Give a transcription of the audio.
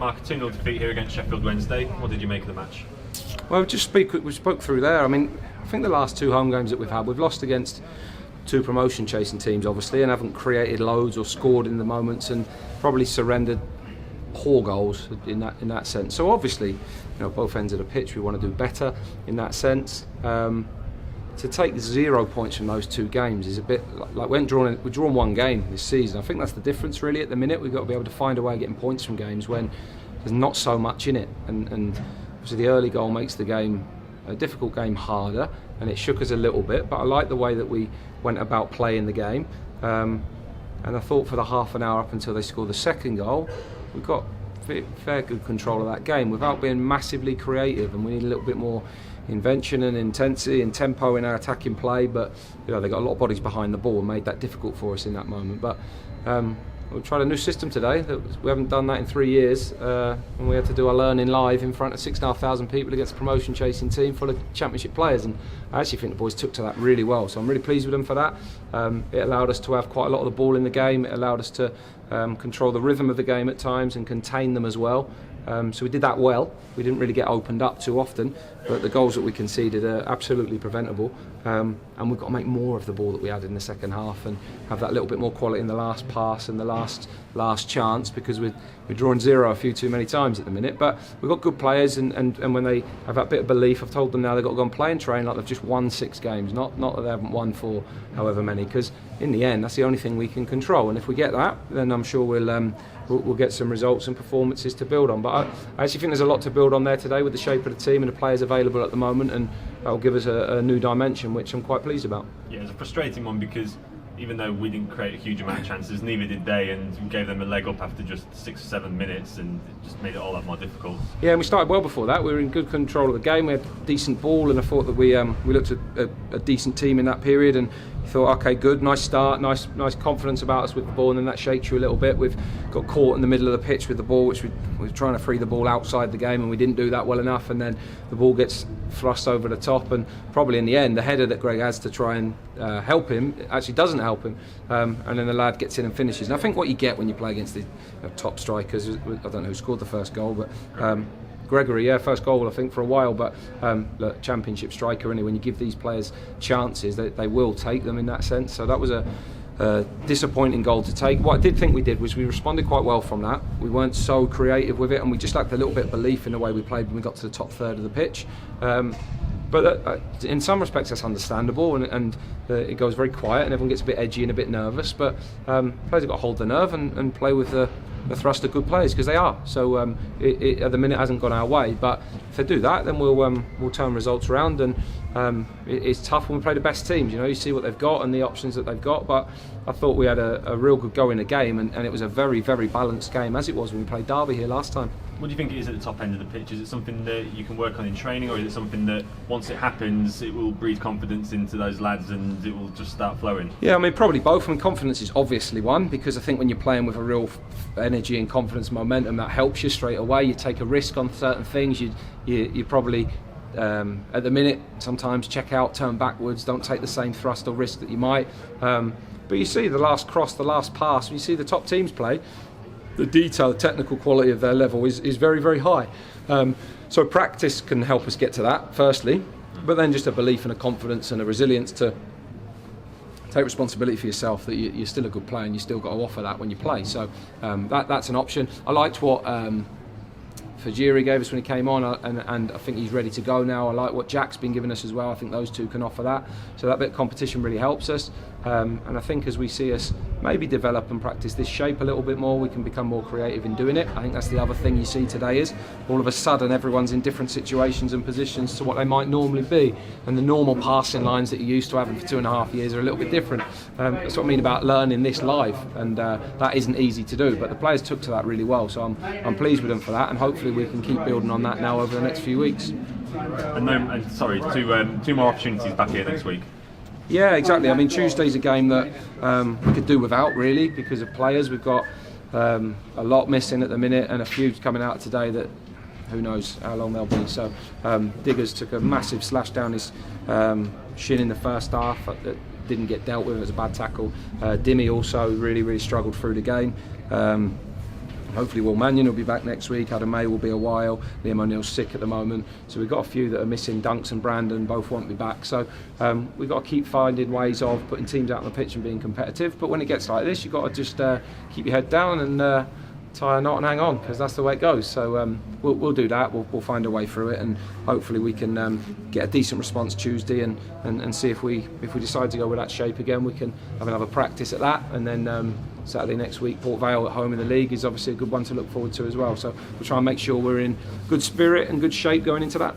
Mark, a 2-0 defeat here against Sheffield Wednesday. What did you make of the match? Well, we spoke through there. I mean, I think the last 2 home games that we've had, we've lost against 2 promotion chasing teams, obviously, and haven't created loads or scored in the moments, and probably surrendered poor goals in that sense. So obviously, both ends of the pitch, we want to do better in that sense. To take 0 points from those 2 games is a bit like we've drawn 1 game this season. I think that's the difference really at the minute. We've got to be able to find a way of getting points from games when there's not so much in it, and obviously the early goal makes the game, a difficult game, harder, and it shook us a little bit. But I like the way that we went about playing the game, and I thought for the half an hour up until they scored the second goal, we got fair good control of that game without being massively creative, and we need a little bit more invention and intensity and tempo in our attacking play. But they got a lot of bodies behind the ball and made that difficult for us in that moment. But we tried a new system today that we haven't done that in 3 years, and we had to do our learning live in front of 6,500 people against a promotion chasing team full of championship players, and I actually think the boys took to that really well, so I'm really pleased with them for that. It allowed us to have quite a lot of the ball in the game. It allowed us to control the rhythm of the game at times and contain them as well. So we did that well. We didn't really get opened up too often, but the goals that we conceded are absolutely preventable, and we've got to make more of the ball that we had in the second half and have that little bit more quality in the last pass and the last chance, because we're drawing 0 a few too many times at the minute. But we've got good players, and when they have that bit of belief, I've told them now they've got to go and play and train like they've just won 6 games, not that they haven't won for however many, because in the end that's the only thing we can control, and if we get that, then I'm sure we'll get some results and performances to build on. But I actually think there's a lot to build on there today with the shape of the team and the players available at the moment, and that'll give us a new dimension, which I'm quite pleased about. Yeah, it's a frustrating one because even though we didn't create a huge amount of chances, neither did they, and we gave them a leg up after just 6 or 7 minutes, and it just made it all that more difficult. Yeah, and we started well before that. We were in good control of the game. We had decent ball, and I thought that we looked at a decent team in that period, and thought, okay, good, nice start, nice confidence about us with the ball, and then that shakes you a little bit. We've got caught in the middle of the pitch with the ball, which we were trying to free the ball outside the game, and we didn't do that well enough, and then the ball gets thrust over the top, and probably in the end the header that Greg has to try and help him actually doesn't help him, and then the lad gets in and finishes. And I think what you get when you play against the top strikers, I don't know who scored the first goal, but Gregory, yeah, first goal I think for a while, but look, championship striker, and when you give these players chances, they will take them in that sense. So that was a disappointing goal to take. What I did think we did was we responded quite well from that. We weren't so creative with it, and we just lacked a little bit of belief in the way we played when we got to the top third of the pitch. But in some respects that's understandable, and it goes very quiet and everyone gets a bit edgy and a bit nervous, but players have got to hold the nerve and play with the thrust of good players, because they are. So it at the minute hasn't gone our way, but if they do that, then we'll turn results around. And it's tough when we play the best teams. You see what they've got and the options that they've got, but I thought we had a real good go in the game, and it was a very, very balanced game, as it was when we played Derby here last time. What do you think it is at the top end of the pitch? Is it something that you can work on in training, or is it something that once it happens it will breathe confidence into those lads and it will just start flowing? Yeah, I mean probably both. I mean, confidence is obviously one, because I think when you're playing with a real energy and confidence, momentum, that helps you straight away. You take a risk on certain things. You probably at the minute sometimes check out, turn backwards, don't take the same thrust or risk that you might. But you see the last cross, the last pass, when you see the top teams play, the detail, the technical quality of their level is very, very high. So practice can help us get to that, firstly, but then just a belief and a confidence and a resilience to take responsibility for yourself, that you're still a good player and you still got to offer that when you play. So that's an option. I liked what Fajiri gave us when he came on, and I think he's ready to go now. I like what Jack's been giving us as well. I think those two can offer that. So that bit of competition really helps us. And I think as we see us maybe develop and practice this shape a little bit more, we can become more creative in doing it. I think that's the other thing you see today, is all of a sudden everyone's in different situations and positions to what they might normally be, and the normal passing lines that you're used to having for 2.5 years are a little bit different. That's what I mean about learning this live, and that isn't easy to do, but the players took to that really well, so I'm pleased with them for that, and hopefully we can keep building on that now over the next few weeks. And sorry, two more opportunities back here next week. Yeah, exactly. I mean, Tuesday's a game that we could do without, really, because of players. We've got a lot missing at the minute, and a few coming out today that who knows how long they'll be. So Diggers took a massive slash down his shin in the first half that didn't get dealt with. It was a bad tackle. Dimmy also really struggled through the game. Hopefully Will Mannion will be back next week. Adam May will be a while. Liam O'Neill's sick at the moment. So we've got a few that are missing. Dunks and Brandon both won't be back. So we've got to keep finding ways of putting teams out on the pitch and being competitive. But when it gets like this, you've got to just keep your head down and tie a knot and hang on, because that's the way it goes. So we'll do that. We'll find a way through it, and hopefully we can get a decent response Tuesday and see if we decide to go with that shape again, we can have another practice at that, and then Saturday next week, Port Vale at home in the league is obviously a good one to look forward to as well. So we'll try and make sure we're in good spirit and good shape going into that.